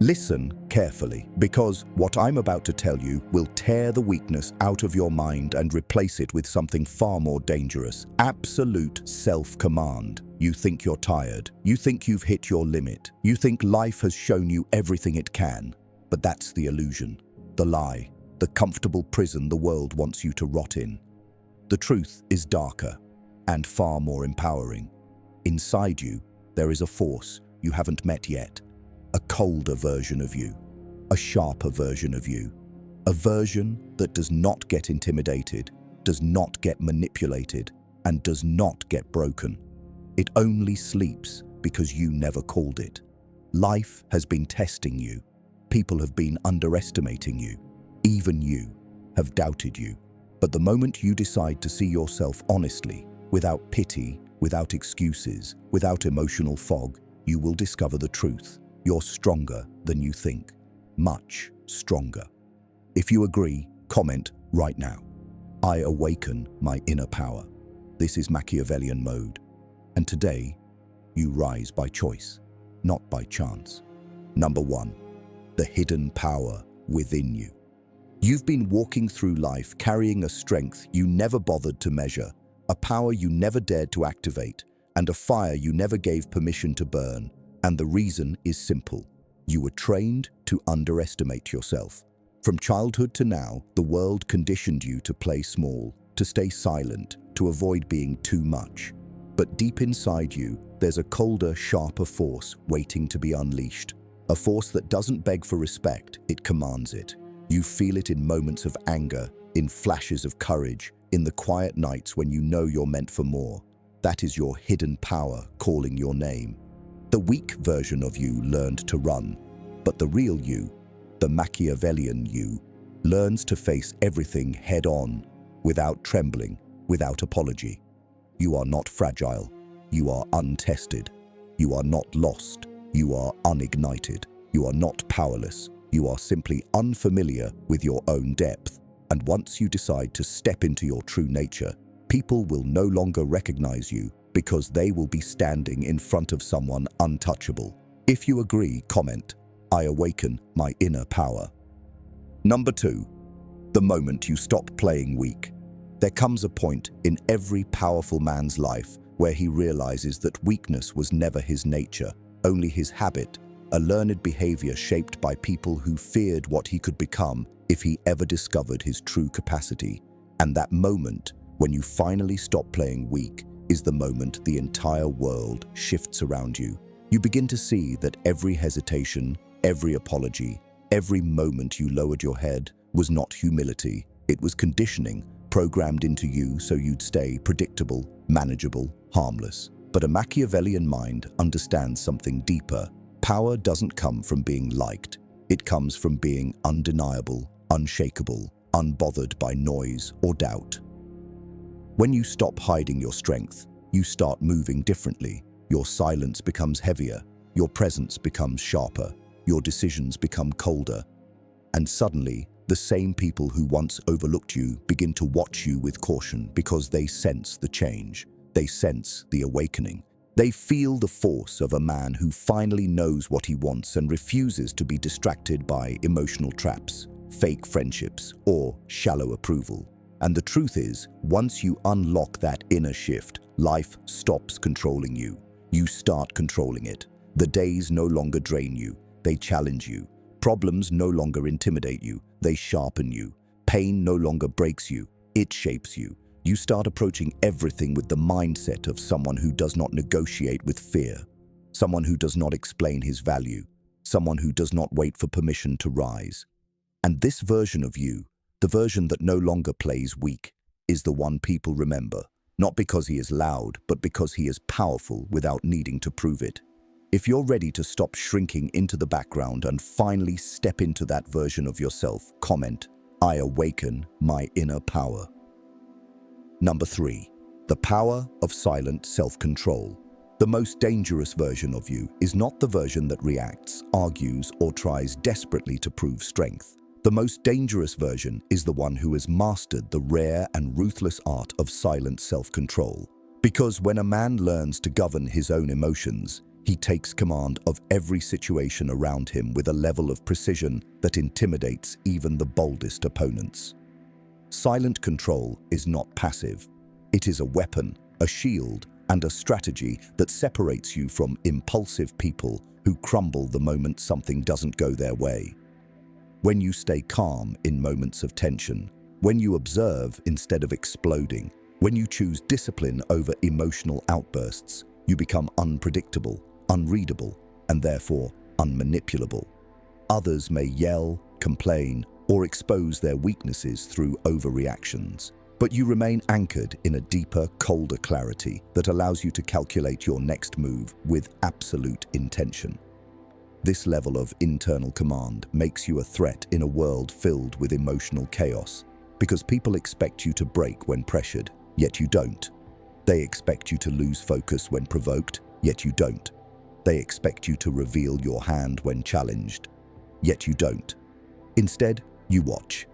Listen carefully, because what I'm about to tell you will tear the weakness out of your mind and replace it with something far more dangerous: absolute self-command. You think you're tired. You think you've hit your limit. You think life has shown you everything it can. But that's the illusion, the lie, the comfortable prison the world wants you to rot in. The truth is darker and far more empowering. Inside you, there is a force you haven't met yet. A colder version of you, a sharper version of you, a version that does not get intimidated, does not get manipulated, and does not get broken. It only sleeps because you never called it. Life has been testing you. People have been underestimating you. Even you have doubted you. But the moment you decide to see yourself honestly, without pity, without excuses, without emotional fog, you will discover the truth. You're stronger than you think. Much stronger. If you agree, comment right now. I awaken my inner power. This is Machiavellian mode. And today, you rise by choice, not by chance. Number 1, the hidden power within you. You've been walking through life carrying a strength you never bothered to measure, a power you never dared to activate, and a fire you never gave permission to burn. And the reason is simple. You were trained to underestimate yourself. From childhood to now, the world conditioned you to play small, to stay silent, to avoid being too much. But deep inside you, there's a colder, sharper force waiting to be unleashed. A force that doesn't beg for respect, it commands it. You feel it in moments of anger, in flashes of courage, in the quiet nights when you know you're meant for more. That is your hidden power calling your name. The weak version of you learned to run, but the real you, the Machiavellian you, learns to face everything head-on, without trembling, without apology. You are not fragile. You are untested. You are not lost. You are unignited. You are not powerless. You are simply unfamiliar with your own depth. And once you decide to step into your true nature, people will no longer recognize you because they will be standing in front of someone untouchable. If you agree, comment, I awaken my inner power. Number 2, the moment you stop playing weak. There comes a point in every powerful man's life where he realizes that weakness was never his nature, only his habit, a learned behavior shaped by people who feared what he could become if he ever discovered his true capacity. And that moment, when you finally stop playing weak, is the moment the entire world shifts around you. You begin to see that every hesitation, every apology, every moment you lowered your head was not humility. It was conditioning, programmed into you so you'd stay predictable, manageable, harmless. But a Machiavellian mind understands something deeper. Power doesn't come from being liked. It comes from being undeniable, unshakable, unbothered by noise or doubt. When you stop hiding your strength, you start moving differently. Your silence becomes heavier, your presence becomes sharper, your decisions become colder. And suddenly, the same people who once overlooked you begin to watch you with caution because they sense the change. They sense the awakening. They feel the force of a man who finally knows what he wants and refuses to be distracted by emotional traps, fake friendships, or shallow approval. And the truth is, once you unlock that inner shift, life stops controlling you. You start controlling it. The days no longer drain you, they challenge you. Problems no longer intimidate you, they sharpen you. Pain no longer breaks you, it shapes you. You start approaching everything with the mindset of someone who does not negotiate with fear, someone who does not explain his value, someone who does not wait for permission to rise. And this version of you, the version that no longer plays weak, is the one people remember, not because he is loud, but because he is powerful without needing to prove it. If you're ready to stop shrinking into the background and finally step into that version of yourself, comment, I awaken my inner power. Number 3, the power of silent self-control. The most dangerous version of you is not the version that reacts, argues, or tries desperately to prove strength. The most dangerous version is the one who has mastered the rare and ruthless art of silent self-control. Because when a man learns to govern his own emotions, He takes command of every situation around him with a level of precision that intimidates even the boldest opponents. Silent control is not passive. It is a weapon, a shield, and a strategy that separates you from impulsive people who crumble the moment something doesn't go their way. When you stay calm in moments of tension, when you observe instead of exploding, when you choose discipline over emotional outbursts, you become unpredictable, unreadable, and therefore unmanipulable. Others may yell, complain, or expose their weaknesses through overreactions, but you remain anchored in a deeper, colder clarity that allows you to calculate your next move with absolute intention. This level of internal command makes you a threat in a world filled with emotional chaos, because people expect you to break when pressured, yet you don't. They expect you to lose focus when provoked, yet you don't. They expect you to reveal your hand when challenged, yet you don't. Instead, you watch,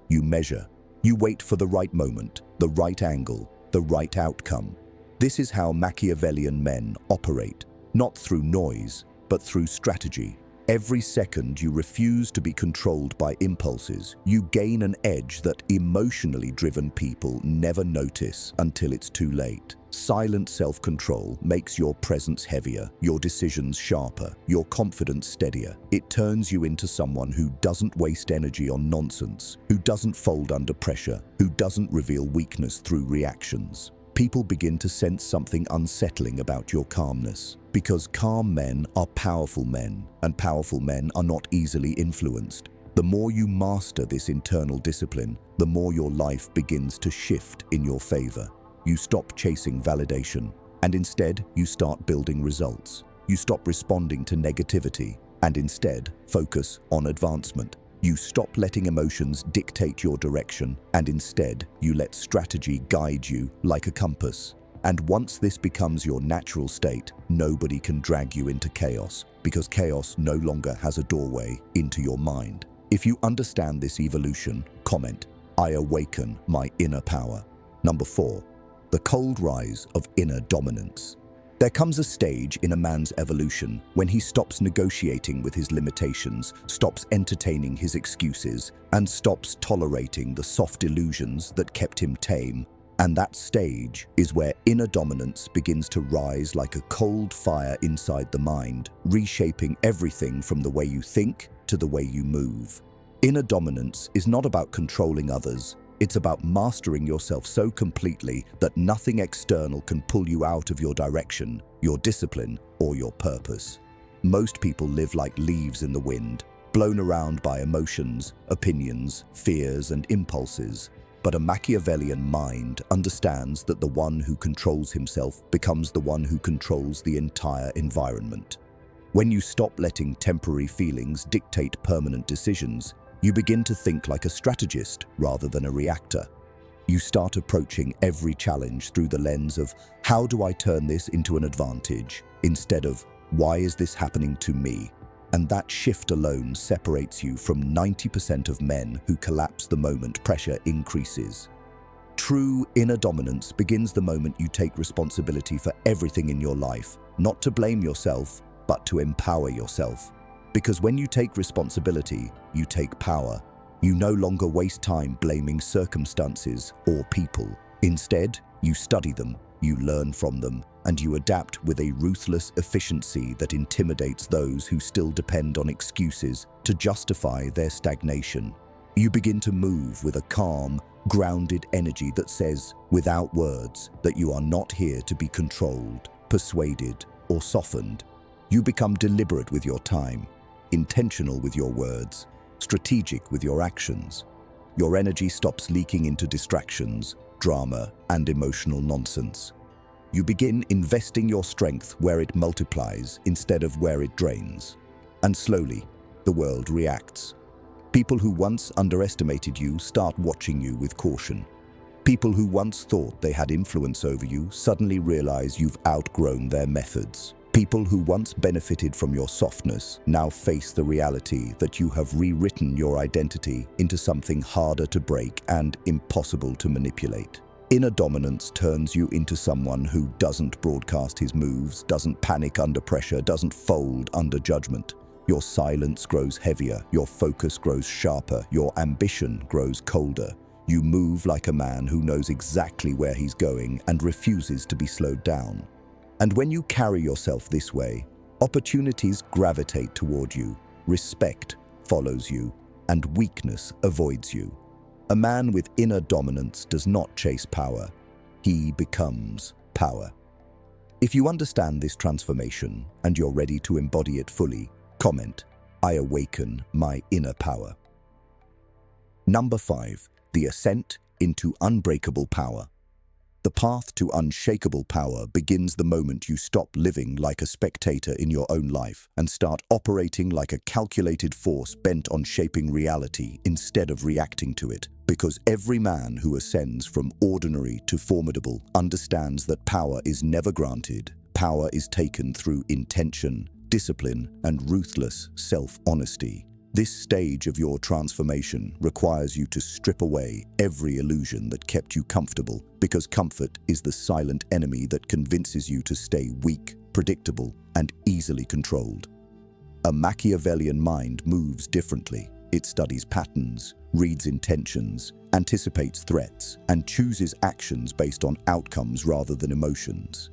you measure, you wait for the right moment, the right angle, the right outcome. This is how Machiavellian men operate, not through noise, but through strategy. Every second you refuse to be controlled by impulses, you gain an edge that emotionally driven people never notice until it's too late. Silent self-control makes your presence heavier, your decisions sharper, your confidence steadier. It turns you into someone who doesn't waste energy on nonsense, who doesn't fold under pressure, who doesn't reveal weakness through reactions. People begin to sense something unsettling about your calmness, because calm men are powerful men, and powerful men are not easily influenced. The more you master this internal discipline, the more your life begins to shift in your favor. You stop chasing validation, and instead you start building results. You stop responding to negativity, and instead focus on advancement. You stop letting emotions dictate your direction, and instead you let strategy guide you like a compass. And once this becomes your natural state, nobody can drag you into chaos, because chaos no longer has a doorway into your mind. If you understand this evolution, comment, "I awaken my inner power." Number 4, the cold rise of inner dominance. There comes a stage in a man's evolution when he stops negotiating with his limitations, stops entertaining his excuses, and stops tolerating the soft illusions that kept him tame. And that stage is where inner dominance begins to rise like a cold fire inside the mind, reshaping everything from the way you think to the way you move. Inner dominance is not about controlling others. It's about mastering yourself so completely that nothing external can pull you out of your direction, your discipline, or your purpose. Most people live like leaves in the wind, blown around by emotions, opinions, fears, and impulses. But a Machiavellian mind understands that the one who controls himself becomes the one who controls the entire environment. When you stop letting temporary feelings dictate permanent decisions, you begin to think like a strategist rather than a reactor. You start approaching every challenge through the lens of, how do I turn this into an advantage, instead of, why is this happening to me? And that shift alone separates you from 90% of men who collapse the moment pressure increases. True inner dominance begins the moment you take responsibility for everything in your life, not to blame yourself, but to empower yourself. Because when you take responsibility, you take power. You no longer waste time blaming circumstances or people. Instead, you study them, you learn from them, and you adapt with a ruthless efficiency that intimidates those who still depend on excuses to justify their stagnation. You begin to move with a calm, grounded energy that says, without words, that you are not here to be controlled, persuaded, or softened. You become deliberate with your time, intentional with your words, strategic with your actions. Your energy stops leaking into distractions, drama, and emotional nonsense. You begin investing your strength where it multiplies instead of where it drains. And slowly, the world reacts. People who once underestimated you start watching you with caution. People who once thought they had influence over you suddenly realize you've outgrown their methods. People who once benefited from your softness now face the reality that you have rewritten your identity into something harder to break and impossible to manipulate. Inner dominance turns you into someone who doesn't broadcast his moves, doesn't panic under pressure, doesn't fold under judgment. Your silence grows heavier, your focus grows sharper, your ambition grows colder. You move like a man who knows exactly where he's going and refuses to be slowed down. And when you carry yourself this way, opportunities gravitate toward you, respect follows you, and weakness avoids you. A man with inner dominance does not chase power, he becomes power. If you understand this transformation and you're ready to embody it fully, comment, "I awaken my inner power." Number 5. The ascent into unbreakable power. The path to unshakable power begins the moment you stop living like a spectator in your own life and start operating like a calculated force bent on shaping reality instead of reacting to it. Because every man who ascends from ordinary to formidable understands that power is never granted. Power is taken through intention, discipline, and ruthless self-honesty. This stage of your transformation requires you to strip away every illusion that kept you comfortable, because comfort is the silent enemy that convinces you to stay weak, predictable, and easily controlled. A Machiavellian mind moves differently. It studies patterns, reads intentions, anticipates threats, and chooses actions based on outcomes rather than emotions.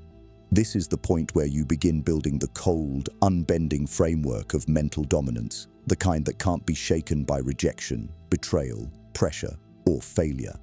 This is the point where you begin building the cold, unbending framework of mental dominance, the kind that can't be shaken by rejection, betrayal, pressure, or failure.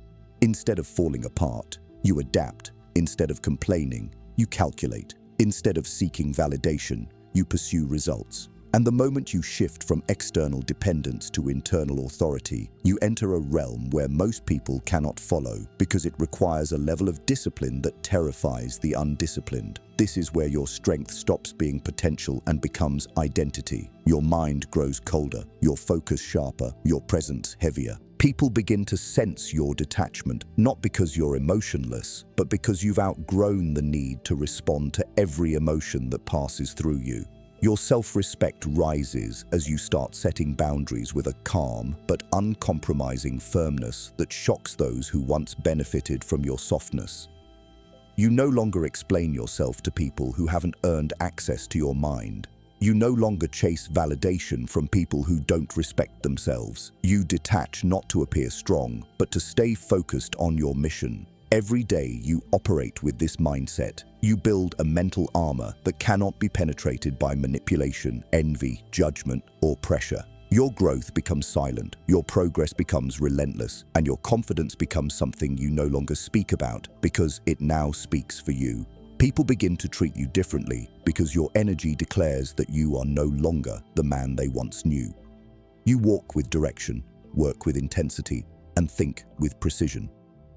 Instead of falling apart, you adapt. Instead of complaining, you calculate. Instead of seeking validation, you pursue results. And the moment you shift from external dependence to internal authority, you enter a realm where most people cannot follow because it requires a level of discipline that terrifies the undisciplined. This is where your strength stops being potential and becomes identity. Your mind grows colder, your focus sharper, your presence heavier. People begin to sense your detachment, not because you're emotionless, but because you've outgrown the need to respond to every emotion that passes through you. Your self-respect rises as you start setting boundaries with a calm but uncompromising firmness that shocks those who once benefited from your softness. You no longer explain yourself to people who haven't earned access to your mind. You no longer chase validation from people who don't respect themselves. You detach not to appear strong, but to stay focused on your mission. Every day you operate with this mindset. You build a mental armor that cannot be penetrated by manipulation, envy, judgment, or pressure. Your growth becomes silent, your progress becomes relentless, and your confidence becomes something you no longer speak about because it now speaks for you. People begin to treat you differently because your energy declares that you are no longer the man they once knew. You walk with direction, work with intensity, and think with precision.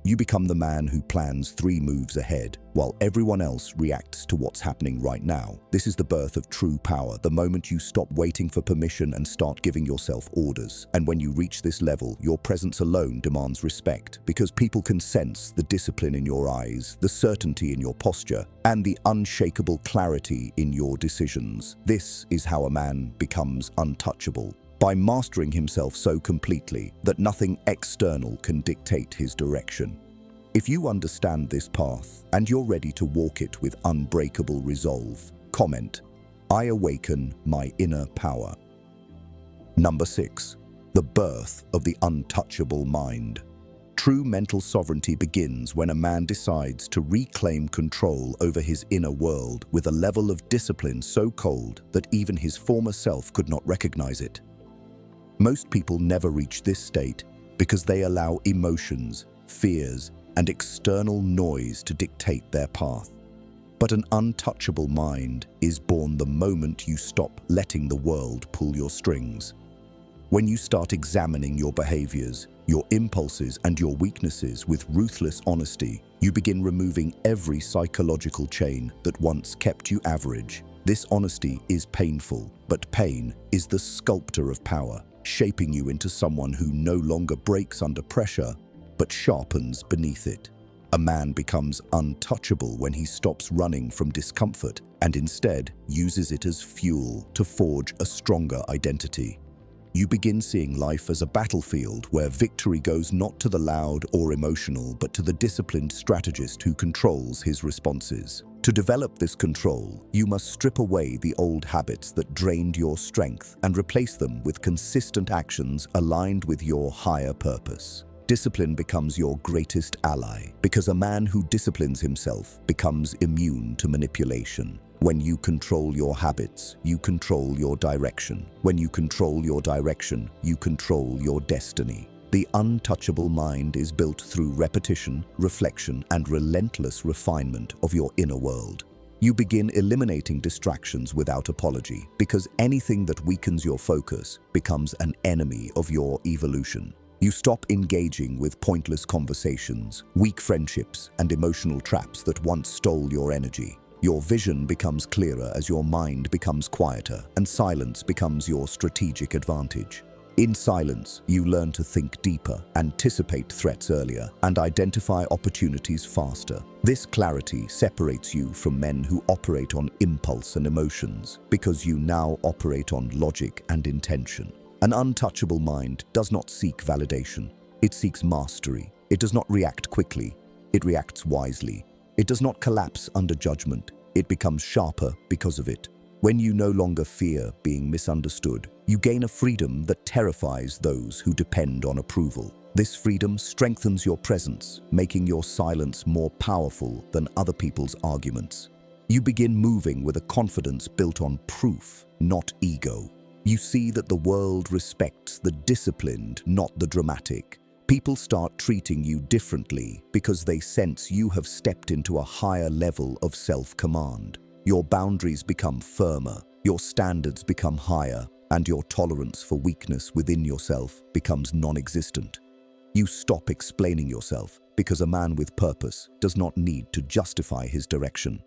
You become the man who plans 3 moves ahead, while everyone else reacts to what's happening right now. This is the birth of true power, the moment you stop waiting for permission and start giving yourself orders. And when you reach this level, your presence alone demands respect, because people can sense the discipline in your eyes, the certainty in your posture, and the unshakable clarity in your decisions. This is how a man becomes untouchable. By mastering himself so completely that nothing external can dictate his direction. If you understand this path and you're ready to walk it with unbreakable resolve, comment, "I awaken my inner power." Number 6. The birth of the untouchable mind. True mental sovereignty begins when a man decides to reclaim control over his inner world with a level of discipline so cold that even his former self could not recognize it. Most people never reach this state because they allow emotions, fears, and external noise to dictate their path. But an untouchable mind is born the moment you stop letting the world pull your strings. When you start examining your behaviors, your impulses, and your weaknesses with ruthless honesty, you begin removing every psychological chain that once kept you average. This honesty is painful, but pain is the sculptor of power, shaping you into someone who no longer breaks under pressure, but sharpens beneath it. A man becomes untouchable when he stops running from discomfort and instead uses it as fuel to forge a stronger identity. You begin seeing life as a battlefield where victory goes not to the loud or emotional, but to the disciplined strategist who controls his responses. To develop this control, you must strip away the old habits that drained your strength and replace them with consistent actions aligned with your higher purpose. Discipline becomes your greatest ally, because a man who disciplines himself becomes immune to manipulation. When you control your habits, you control your direction. When you control your direction, you control your destiny. The untouchable mind is built through repetition, reflection, and relentless refinement of your inner world. You begin eliminating distractions without apology, because anything that weakens your focus becomes an enemy of your evolution. You stop engaging with pointless conversations, weak friendships, and emotional traps that once stole your energy. Your vision becomes clearer as your mind becomes quieter, and silence becomes your strategic advantage. In silence, you learn to think deeper, anticipate threats earlier, and identify opportunities faster. This clarity separates you from men who operate on impulse and emotions, because you now operate on logic and intention. An untouchable mind does not seek validation. It seeks mastery. It does not react quickly. It reacts wisely. It does not collapse under judgment. It becomes sharper because of it. When you no longer fear being misunderstood, you gain a freedom that terrifies those who depend on approval. This freedom strengthens your presence, making your silence more powerful than other people's arguments. You begin moving with a confidence built on proof, not ego. You see that the world respects the disciplined, not the dramatic. People start treating you differently because they sense you have stepped into a higher level of self-command. Your boundaries become firmer, your standards become higher, and your tolerance for weakness within yourself becomes non-existent. You stop explaining yourself because a man with purpose does not need to justify his direction.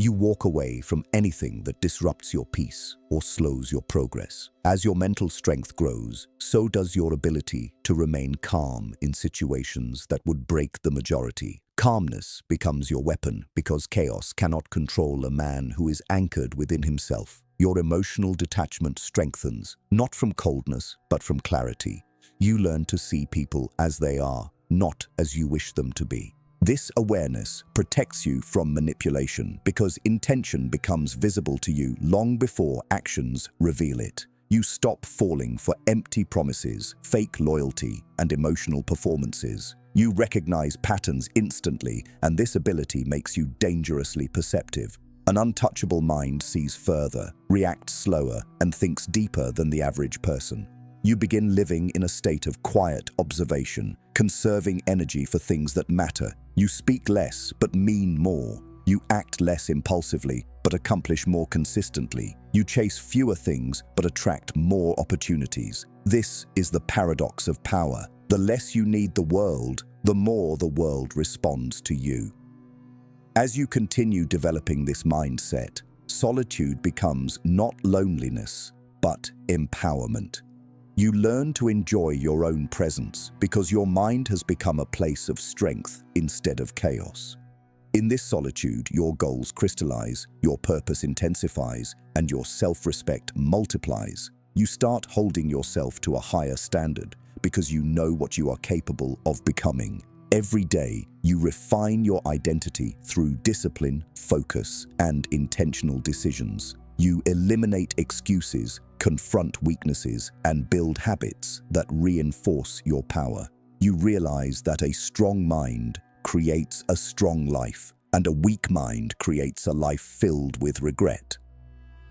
You walk away from anything that disrupts your peace or slows your progress. As your mental strength grows, so does your ability to remain calm in situations that would break the majority. Calmness becomes your weapon because chaos cannot control a man who is anchored within himself. Your emotional detachment strengthens, not from coldness, but from clarity. You learn to see people as they are, not as you wish them to be. This awareness protects you from manipulation because intention becomes visible to you long before actions reveal it. You stop falling for empty promises, fake loyalty, and emotional performances. You recognize patterns instantly, and this ability makes you dangerously perceptive. An untouchable mind sees further, reacts slower, and thinks deeper than the average person. You begin living in a state of quiet observation, conserving energy for things that matter. You speak less, but mean more. You act less impulsively, but accomplish more consistently. You chase fewer things, but attract more opportunities. This is the paradox of power. The less you need the world, the more the world responds to you. As you continue developing this mindset, solitude becomes not loneliness, but empowerment. You learn to enjoy your own presence because your mind has become a place of strength instead of chaos. In this solitude, your goals crystallize, your purpose intensifies, and your self-respect multiplies. You start holding yourself to a higher standard because you know what you are capable of becoming. Every day, you refine your identity through discipline, focus, and intentional decisions. You eliminate excuses, confront weaknesses, and build habits that reinforce your power. You realize that a strong mind creates a strong life, and a weak mind creates a life filled with regret.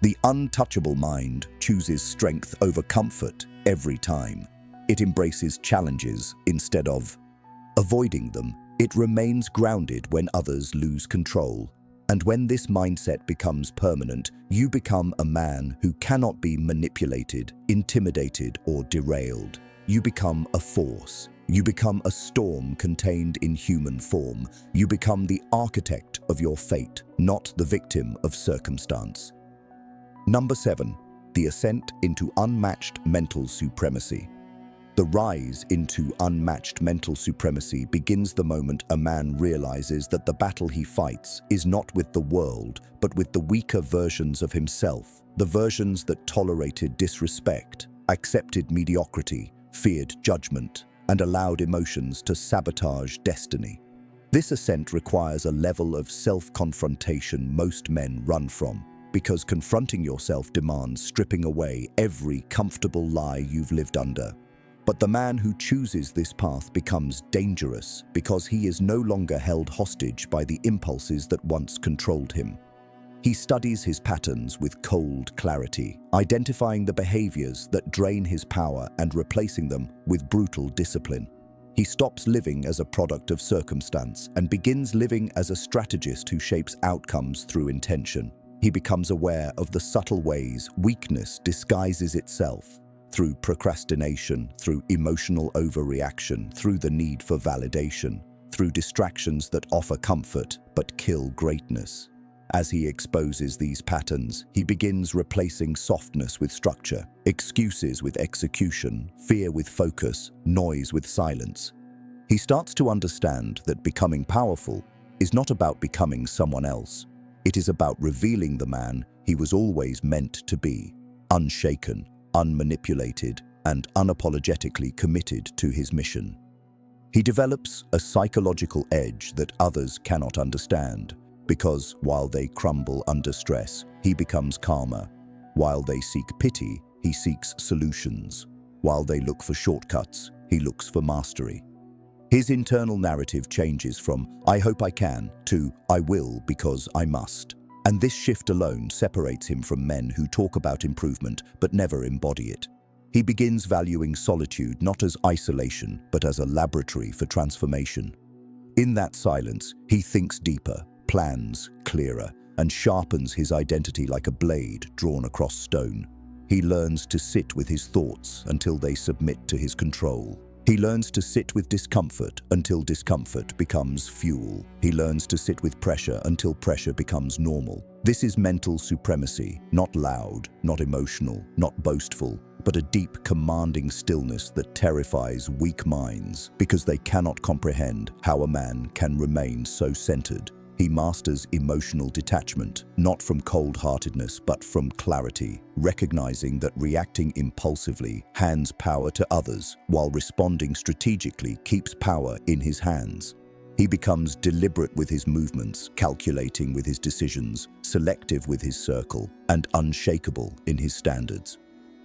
The untouchable mind chooses strength over comfort every time. It embraces challenges instead of avoiding them. It remains grounded when others lose control. And when this mindset becomes permanent, you become a man who cannot be manipulated, intimidated, or derailed. You become a force. You become a storm contained in human form. You become the architect of your fate, not the victim of circumstance. Number 7. The ascent into unmatched mental supremacy. The rise into unmatched mental supremacy begins the moment a man realizes that the battle he fights is not with the world, but with the weaker versions of himself, the versions that tolerated disrespect, accepted mediocrity, feared judgment, and allowed emotions to sabotage destiny. This ascent requires a level of self-confrontation most men run from, because confronting yourself demands stripping away every comfortable lie you've lived under. But the man who chooses this path becomes dangerous because he is no longer held hostage by the impulses that once controlled him. He studies his patterns with cold clarity, identifying the behaviors that drain his power and replacing them with brutal discipline. He stops living as a product of circumstance and begins living as a strategist who shapes outcomes through intention. He becomes aware of the subtle ways weakness disguises itself, through procrastination, through emotional overreaction, through the need for validation, through distractions that offer comfort but kill greatness. As he exposes these patterns, he begins replacing softness with structure, excuses with execution, fear with focus, noise with silence. He starts to understand that becoming powerful is not about becoming someone else. It is about revealing the man he was always meant to be, unshaken, unmanipulated, and unapologetically committed to his mission. He develops a psychological edge that others cannot understand, because while they crumble under stress, he becomes calmer. While they seek pity, he seeks solutions. While they look for shortcuts, he looks for mastery. His internal narrative changes from "I hope I can" to "I will because I must." And this shift alone separates him from men who talk about improvement but never embody it. He begins valuing solitude not as isolation but as a laboratory for transformation. In that silence, he thinks deeper, plans clearer, and sharpens his identity like a blade drawn across stone. He learns to sit with his thoughts until they submit to his control. He learns to sit with discomfort until discomfort becomes fuel. He learns to sit with pressure until pressure becomes normal. This is mental supremacy, not loud, not emotional, not boastful, but a deep, commanding stillness that terrifies weak minds because they cannot comprehend how a man can remain so centered. He masters emotional detachment, not from cold-heartedness but from clarity, recognizing that reacting impulsively hands power to others, while responding strategically keeps power in his hands. He becomes deliberate with his movements, calculating with his decisions, selective with his circle, and unshakable in his standards.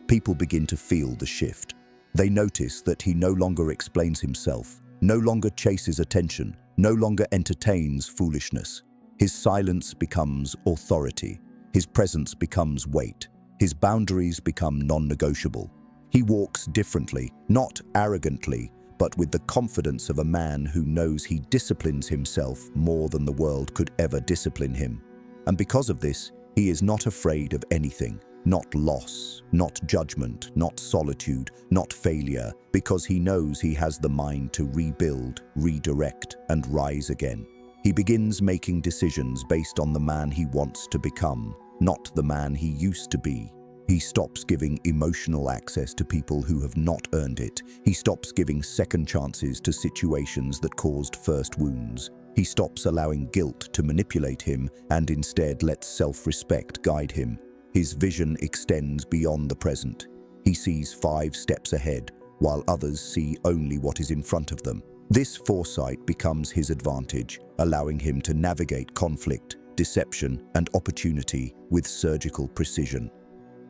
People begin to feel the shift. They notice that he no longer explains himself, no longer chases attention, no longer entertains foolishness. His silence becomes authority. His presence becomes weight. His boundaries become non-negotiable. He walks differently, not arrogantly, but with the confidence of a man who knows he disciplines himself more than the world could ever discipline him. And because of this, he is not afraid of anything. Not loss, not judgment, not solitude, not failure, because he knows he has the mind to rebuild, redirect, and rise again. He begins making decisions based on the man he wants to become, not the man he used to be. He stops giving emotional access to people who have not earned it. He stops giving second chances to situations that caused first wounds. He stops allowing guilt to manipulate him and instead lets self-respect guide him. His vision extends beyond the present. He sees 5 steps ahead, while others see only what is in front of them. This foresight becomes his advantage, allowing him to navigate conflict, deception, and opportunity with surgical precision.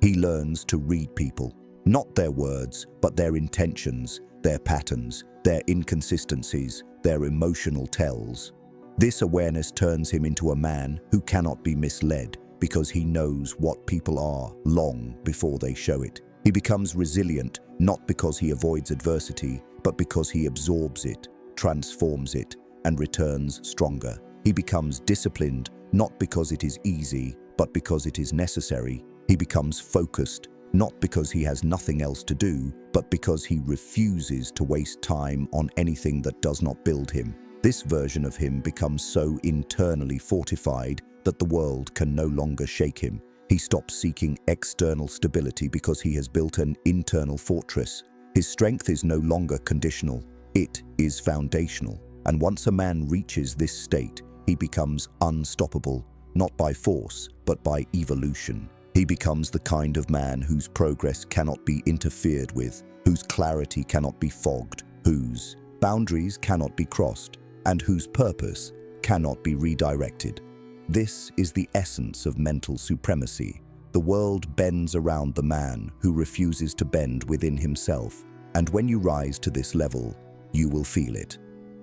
He learns to read people, not their words, but their intentions, their patterns, their inconsistencies, their emotional tells. This awareness turns him into a man who cannot be misled, because he knows what people are long before they show it. He becomes resilient, not because he avoids adversity, but because he absorbs it, transforms it, and returns stronger. He becomes disciplined, not because it is easy, but because it is necessary. He becomes focused, not because he has nothing else to do, but because he refuses to waste time on anything that does not build him. This version of him becomes so internally fortified that the world can no longer shake him. He stops seeking external stability because he has built an internal fortress. His strength is no longer conditional, it is foundational. And once a man reaches this state, he becomes unstoppable, not by force, but by evolution. He becomes the kind of man whose progress cannot be interfered with, whose clarity cannot be fogged, whose boundaries cannot be crossed, and whose purpose cannot be redirected. This is the essence of mental supremacy. The world bends around the man who refuses to bend within himself, and when you rise to this level, you will feel it.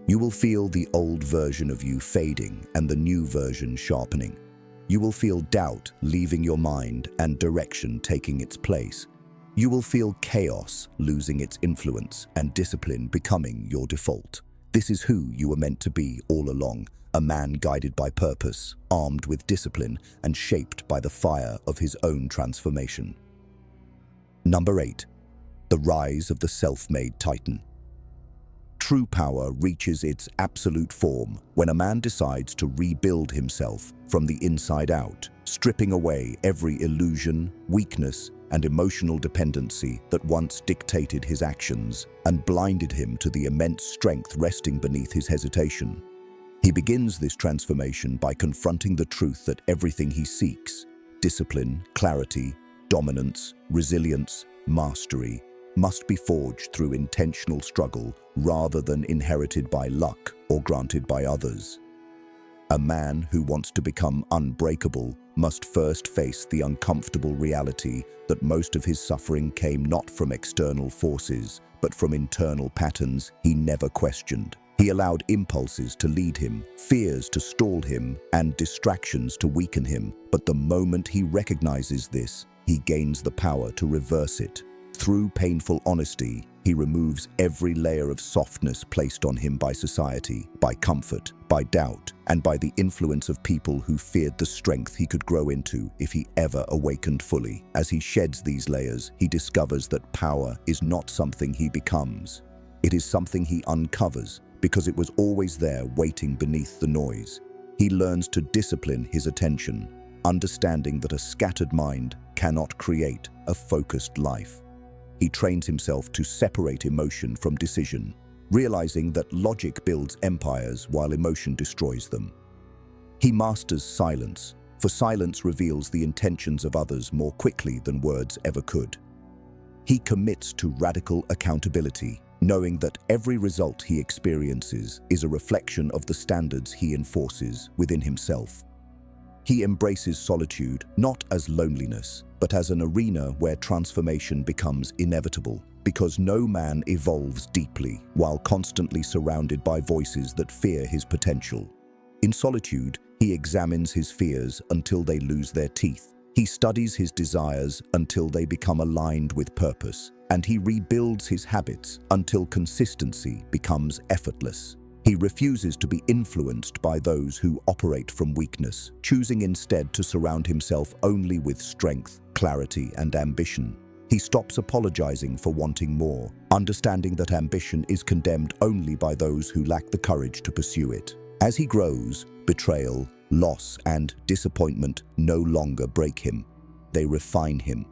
You will feel the old version of you fading and the new version sharpening. You will feel doubt leaving your mind and direction taking its place. You will feel chaos losing its influence and discipline becoming your default. This is who you were meant to be all along, a man guided by purpose, armed with discipline, and shaped by the fire of his own transformation. Number 8. The rise of the self-made titan. True power reaches its absolute form when a man decides to rebuild himself from the inside out, stripping away every illusion, weakness, and emotional dependency that once dictated his actions and blinded him to the immense strength resting beneath his hesitation. He begins this transformation by confronting the truth that everything he seeks, discipline, clarity, dominance, resilience, mastery, must be forged through intentional struggle rather than inherited by luck or granted by others. A man who wants to become unbreakable must first face the uncomfortable reality that most of his suffering came not from external forces, but from internal patterns he never questioned. He allowed impulses to lead him, fears to stall him, and distractions to weaken him. But the moment he recognizes this, he gains the power to reverse it. Through painful honesty, he removes every layer of softness placed on him by society, by comfort, by doubt, and by the influence of people who feared the strength he could grow into if he ever awakened fully. As he sheds these layers, he discovers that power is not something he becomes. It is something he uncovers, because it was always there waiting beneath the noise. He learns to discipline his attention, understanding that a scattered mind cannot create a focused life. He trains himself to separate emotion from decision, realizing that logic builds empires while emotion destroys them. He masters silence, for silence reveals the intentions of others more quickly than words ever could. He commits to radical accountability, knowing that every result he experiences is a reflection of the standards he enforces within himself. He embraces solitude not as loneliness, but as an arena where transformation becomes inevitable, because no man evolves deeply while constantly surrounded by voices that fear his potential. In solitude, he examines his fears until they lose their teeth. He studies his desires until they become aligned with purpose, and he rebuilds his habits until consistency becomes effortless. He refuses to be influenced by those who operate from weakness, choosing instead to surround himself only with strength, clarity, and ambition. He stops apologizing for wanting more, understanding that ambition is condemned only by those who lack the courage to pursue it. As he grows, betrayal, loss, and disappointment no longer break him. They refine him.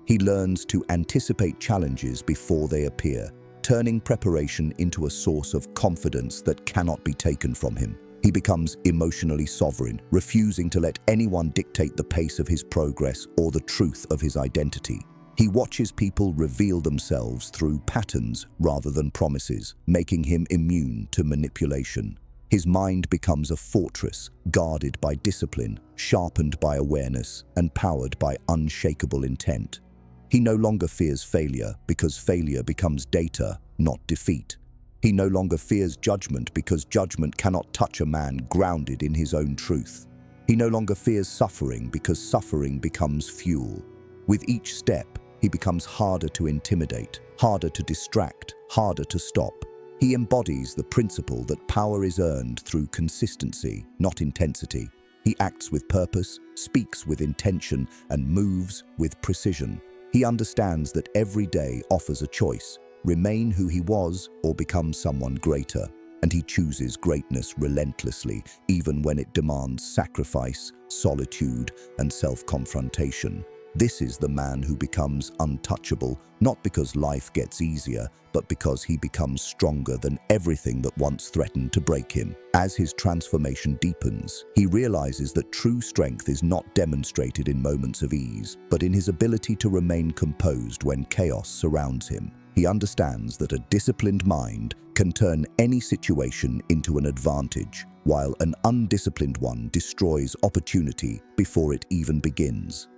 He learns to anticipate challenges before they appear, turning preparation into a source of confidence that cannot be taken from him. He becomes emotionally sovereign, refusing to let anyone dictate the pace of his progress or the truth of his identity. He watches people reveal themselves through patterns rather than promises, making him immune to manipulation. His mind becomes a fortress, guarded by discipline, sharpened by awareness, and powered by unshakable intent. He no longer fears failure because failure becomes data, not defeat. He no longer fears judgment because judgment cannot touch a man grounded in his own truth. He no longer fears suffering because suffering becomes fuel. With each step, he becomes harder to intimidate, harder to distract, harder to stop. He embodies the principle that power is earned through consistency, not intensity. He acts with purpose, speaks with intention, and moves with precision. He understands that every day offers a choice: remain who he was or become someone greater. And he chooses greatness relentlessly, even when it demands sacrifice, solitude, and self-confrontation. This is the man who becomes untouchable, not because life gets easier, but because he becomes stronger than everything that once threatened to break him. As his transformation deepens, he realizes that true strength is not demonstrated in moments of ease, but in his ability to remain composed when chaos surrounds him. He understands that a disciplined mind can turn any situation into an advantage, while an undisciplined one destroys opportunity before it even begins.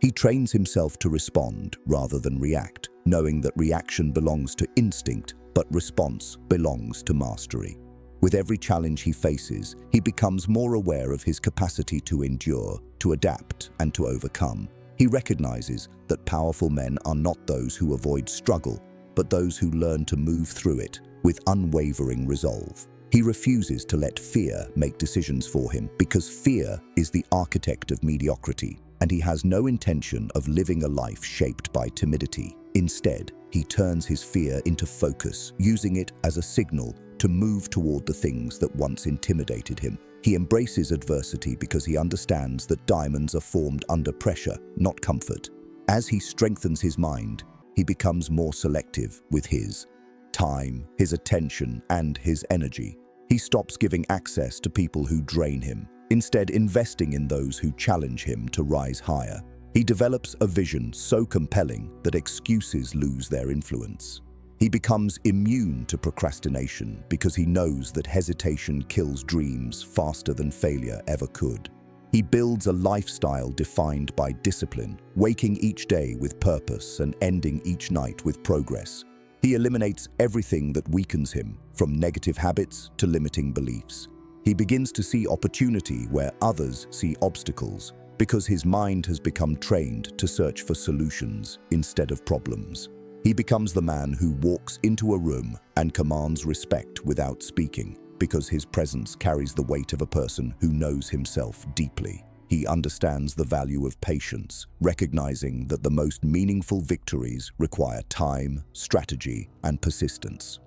He trains himself to respond rather than react, knowing that reaction belongs to instinct, but response belongs to mastery. With every challenge he faces, he becomes more aware of his capacity to endure, to adapt, and to overcome. He recognizes that powerful men are not those who avoid struggle, but those who learn to move through it with unwavering resolve. He refuses to let fear make decisions for him, because fear is the architect of mediocrity, and he has no intention of living a life shaped by timidity. Instead, he turns his fear into focus, using it as a signal to move toward the things that once intimidated him. He embraces adversity because he understands that diamonds are formed under pressure, not comfort. As he strengthens his mind, he becomes more selective with his time, his attention, and his energy. He stops giving access to people who drain him, instead investing in those who challenge him to rise higher. He develops a vision so compelling that excuses lose their influence. He becomes immune to procrastination because he knows that hesitation kills dreams faster than failure ever could. He builds a lifestyle defined by discipline, waking each day with purpose and ending each night with progress. He eliminates everything that weakens him, from negative habits to limiting beliefs. He begins to see opportunity where others see obstacles, because his mind has become trained to search for solutions instead of problems. He becomes the man who walks into a room and commands respect without speaking, because his presence carries the weight of a person who knows himself deeply. He understands the value of patience, recognizing that the most meaningful victories require time, strategy, and persistence.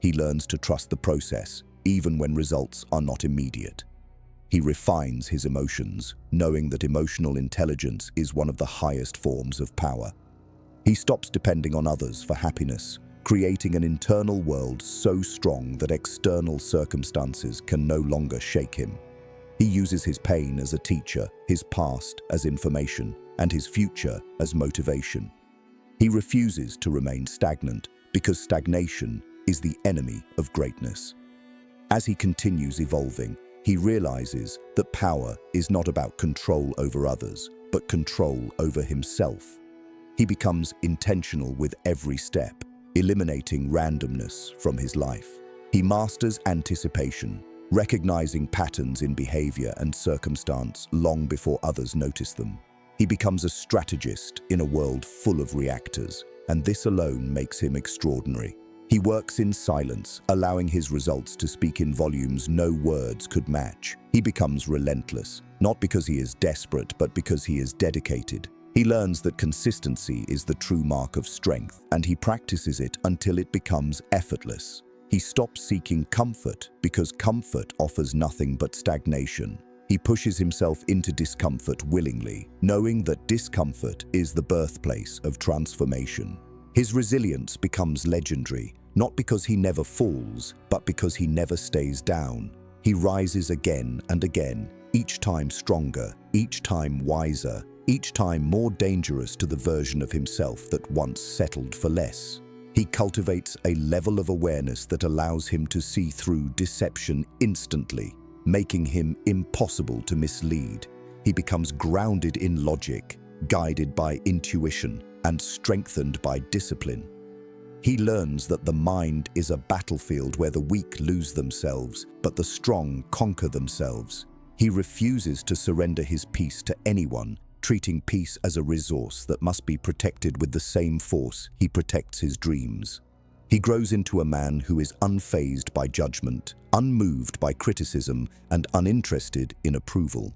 He learns to trust the process, even when results are not immediate. He refines his emotions, knowing that emotional intelligence is one of the highest forms of power. He stops depending on others for happiness, creating an internal world so strong that external circumstances can no longer shake him. He uses his pain as a teacher, his past as information, and his future as motivation. He refuses to remain stagnant, because stagnation is the enemy of greatness. As he continues evolving, he realizes that power is not about control over others, but control over himself. He becomes intentional with every step, eliminating randomness from his life. He masters anticipation, recognizing patterns in behavior and circumstance long before others notice them. He becomes a strategist in a world full of reactors, and this alone makes him extraordinary. He works in silence, allowing his results to speak in volumes no words could match. He becomes relentless, not because he is desperate, but because he is dedicated. He learns that consistency is the true mark of strength, and he practices it until it becomes effortless. He stops seeking comfort because comfort offers nothing but stagnation. He pushes himself into discomfort willingly, knowing that discomfort is the birthplace of transformation. His resilience becomes legendary, not because he never falls, but because he never stays down. He rises again and again, each time stronger, each time wiser, each time more dangerous to the version of himself that once settled for less. He cultivates a level of awareness that allows him to see through deception instantly, making him impossible to mislead. He becomes grounded in logic, guided by intuition, and strengthened by discipline. He learns that the mind is a battlefield where the weak lose themselves, but the strong conquer themselves. He refuses to surrender his peace to anyone, treating peace as a resource that must be protected with the same force he protects his dreams. He grows into a man who is unfazed by judgment, unmoved by criticism, and uninterested in approval.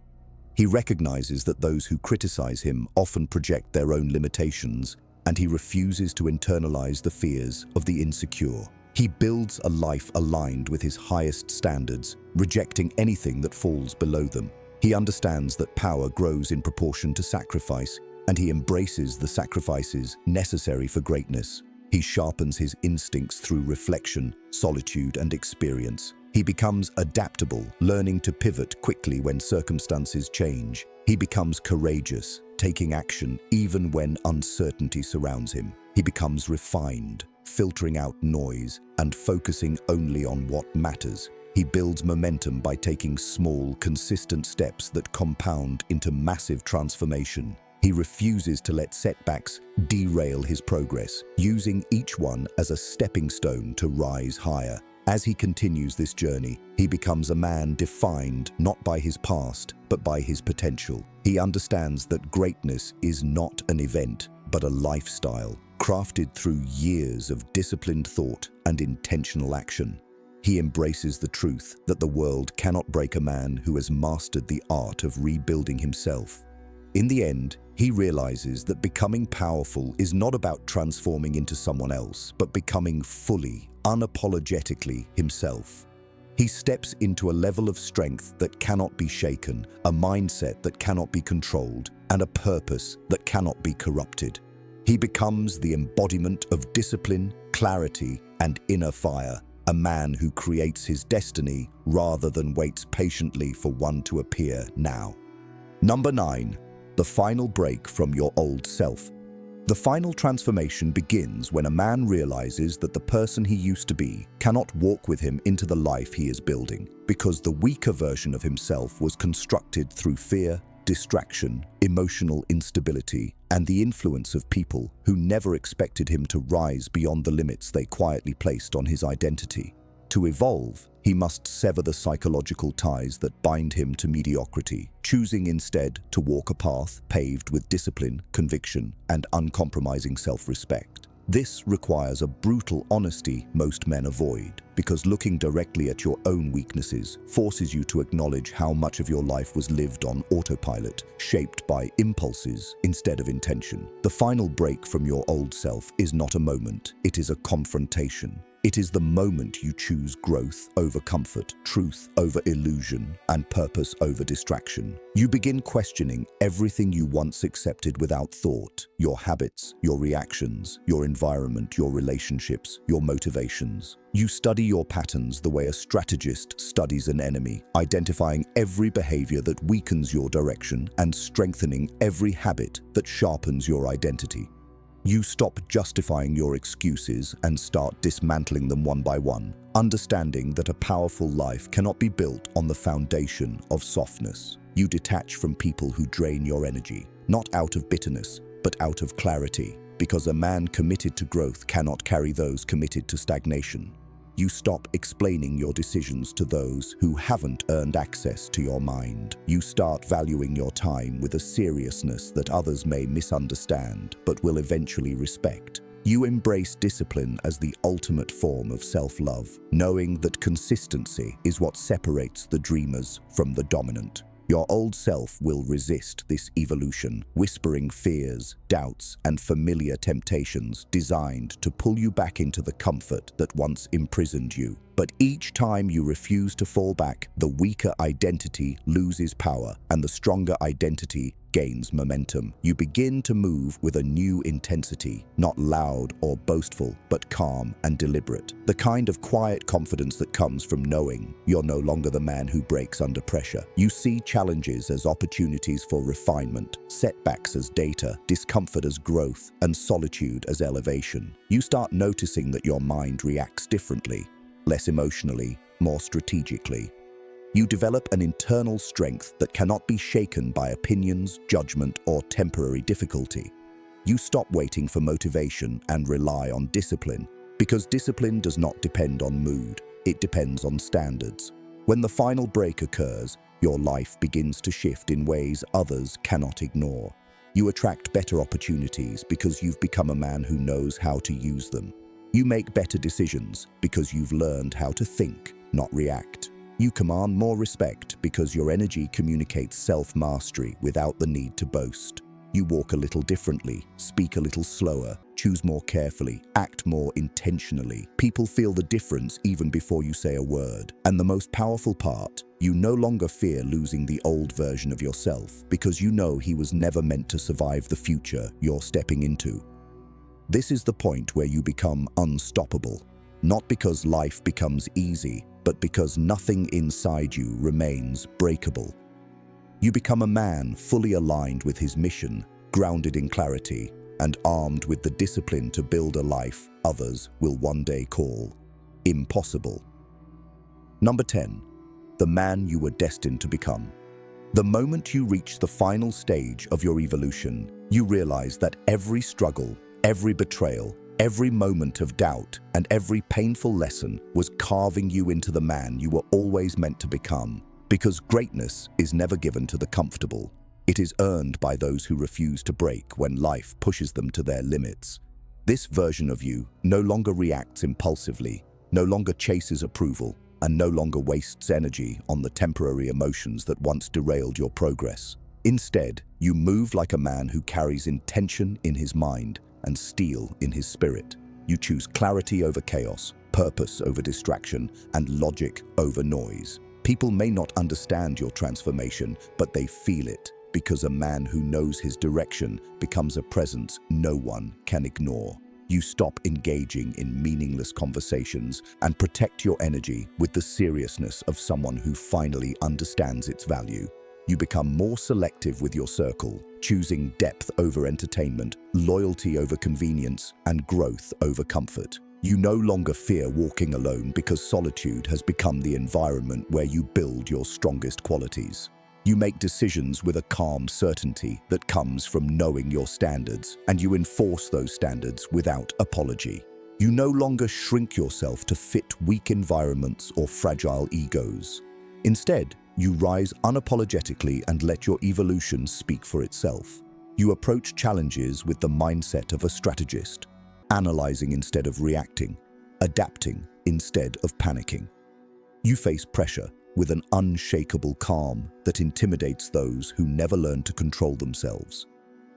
He recognizes that those who criticize him often project their own limitations, and he refuses to internalize the fears of the insecure. He builds a life aligned with his highest standards, rejecting anything that falls below them. He understands that power grows in proportion to sacrifice, and he embraces the sacrifices necessary for greatness. He sharpens his instincts through reflection, solitude, and experience. He becomes adaptable, learning to pivot quickly when circumstances change. He becomes courageous, taking action even when uncertainty surrounds him. He becomes refined, filtering out noise and focusing only on what matters. He builds momentum by taking small, consistent steps that compound into massive transformation. He refuses to let setbacks derail his progress, using each one as a stepping stone to rise higher. As he continues this journey, he becomes a man defined not by his past, but by his potential. He understands that greatness is not an event, but a lifestyle, crafted through years of disciplined thought and intentional action. He embraces the truth that the world cannot break a man who has mastered the art of rebuilding himself. In the end, he realizes that becoming powerful is not about transforming into someone else, but becoming fully, unapologetically himself. He steps into a level of strength that cannot be shaken, a mindset that cannot be controlled, and a purpose that cannot be corrupted. He becomes the embodiment of discipline, clarity, and inner fire, a man who creates his destiny rather than waits patiently for one to appear now. Number 9. The final break from your old self. The final transformation begins when a man realizes that the person he used to be cannot walk with him into the life he is building, because the weaker version of himself was constructed through fear, distraction, emotional instability, and the influence of people who never expected him to rise beyond the limits they quietly placed on his identity. To evolve, he must sever the psychological ties that bind him to mediocrity, choosing instead to walk a path paved with discipline, conviction, and uncompromising self-respect. This requires a brutal honesty most men avoid, because looking directly at your own weaknesses forces you to acknowledge how much of your life was lived on autopilot, shaped by impulses instead of intention. The final break from your old self is not a moment, it is a confrontation. It is the moment you choose growth over comfort, truth over illusion, and purpose over distraction. You begin questioning everything you once accepted without thought: your habits, your reactions, your environment, your relationships, your motivations. You study your patterns the way a strategist studies an enemy, identifying every behavior that weakens your direction and strengthening every habit that sharpens your identity. You stop justifying your excuses and start dismantling them one by one, understanding that a powerful life cannot be built on the foundation of softness. You detach from people who drain your energy, not out of bitterness, but out of clarity, because a man committed to growth cannot carry those committed to stagnation. You stop explaining your decisions to those who haven't earned access to your mind. You start valuing your time with a seriousness that others may misunderstand, but will eventually respect. You embrace discipline as the ultimate form of self-love, knowing that consistency is what separates the dreamers from the dominant. Your old self will resist this evolution, whispering fears, doubts, and familiar temptations designed to pull you back into the comfort that once imprisoned you. But each time you refuse to fall back, the weaker identity loses power and the stronger identity gains momentum. You begin to move with a new intensity, not loud or boastful, but calm and deliberate. The kind of quiet confidence that comes from knowing you're no longer the man who breaks under pressure. You see challenges as opportunities for refinement, setbacks as data, discomfort as growth, and solitude as elevation. You start noticing that your mind reacts differently, less emotionally, more strategically. You develop an internal strength that cannot be shaken by opinions, judgment, or temporary difficulty. You stop waiting for motivation and rely on discipline, because discipline does not depend on mood, it depends on standards. When the final break occurs, your life begins to shift in ways others cannot ignore. You attract better opportunities because you've become a man who knows how to use them. You make better decisions because you've learned how to think, not react. You command more respect because your energy communicates self-mastery without the need to boast. You walk a little differently, speak a little slower, choose more carefully, act more intentionally. People feel the difference even before you say a word. And the most powerful part, you no longer fear losing the old version of yourself because you know he was never meant to survive the future you're stepping into. This is the point where you become unstoppable, not because life becomes easy, but because nothing inside you remains breakable. You become a man fully aligned with his mission, grounded in clarity, and armed with the discipline to build a life others will one day call impossible. Number 10. The man you were destined to become. The moment you reach the final stage of your evolution, you realize that every struggle, every betrayal, every moment of doubt, and every painful lesson was carving you into the man you were always meant to become. Because greatness is never given to the comfortable. It is earned by those who refuse to break when life pushes them to their limits. This version of you no longer reacts impulsively, no longer chases approval, and no longer wastes energy on the temporary emotions that once derailed your progress. Instead, you move like a man who carries intention in his mind and steel in his spirit. You choose clarity over chaos, purpose over distraction, and logic over noise. People may not understand your transformation, but they feel it, because a man who knows his direction becomes a presence no one can ignore. You stop engaging in meaningless conversations and protect your energy with the seriousness of someone who finally understands its value. You become more selective with your circle, choosing depth over entertainment, loyalty over convenience, and growth over comfort. You no longer fear walking alone because solitude has become the environment where you build your strongest qualities. You make decisions with a calm certainty that comes from knowing your standards, and you enforce those standards without apology. You no longer shrink yourself to fit weak environments or fragile egos. Instead, you rise unapologetically and let your evolution speak for itself. You approach challenges with the mindset of a strategist, analyzing instead of reacting, adapting instead of panicking. You face pressure with an unshakable calm that intimidates those who never learn to control themselves.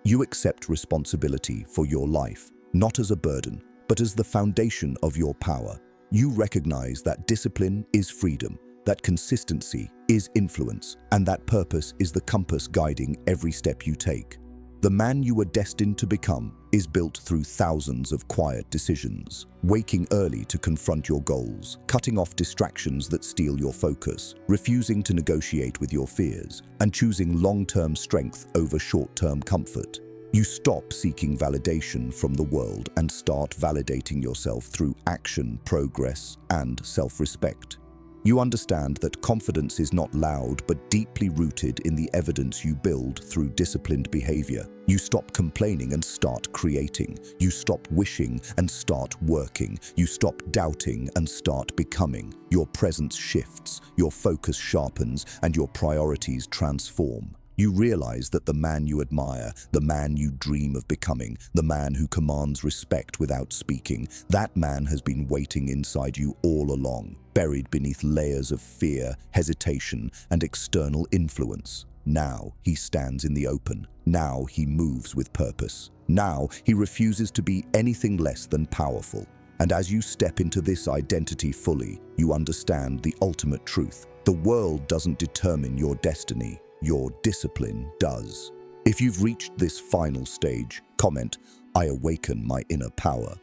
You accept responsibility for your life, not as a burden, but as the foundation of your power. You recognize that discipline is freedom, that consistency is influence, and that purpose is the compass guiding every step you take. The man you were destined to become is built through thousands of quiet decisions, waking early to confront your goals, cutting off distractions that steal your focus, refusing to negotiate with your fears, and choosing long-term strength over short-term comfort. You stop seeking validation from the world and start validating yourself through action, progress, and self-respect. You understand that confidence is not loud but deeply rooted in the evidence you build through disciplined behavior. You stop complaining and start creating. You stop wishing and start working. You stop doubting and start becoming. Your presence shifts, your focus sharpens, and your priorities transform. You realize that the man you admire, the man you dream of becoming, the man who commands respect without speaking, that man has been waiting inside you all along, buried beneath layers of fear, hesitation, and external influence. Now he stands in the open. Now he moves with purpose. Now he refuses to be anything less than powerful. And as you step into this identity fully, you understand the ultimate truth. The world doesn't determine your destiny. Your discipline does. If you've reached this final stage, comment, "I awaken my inner power."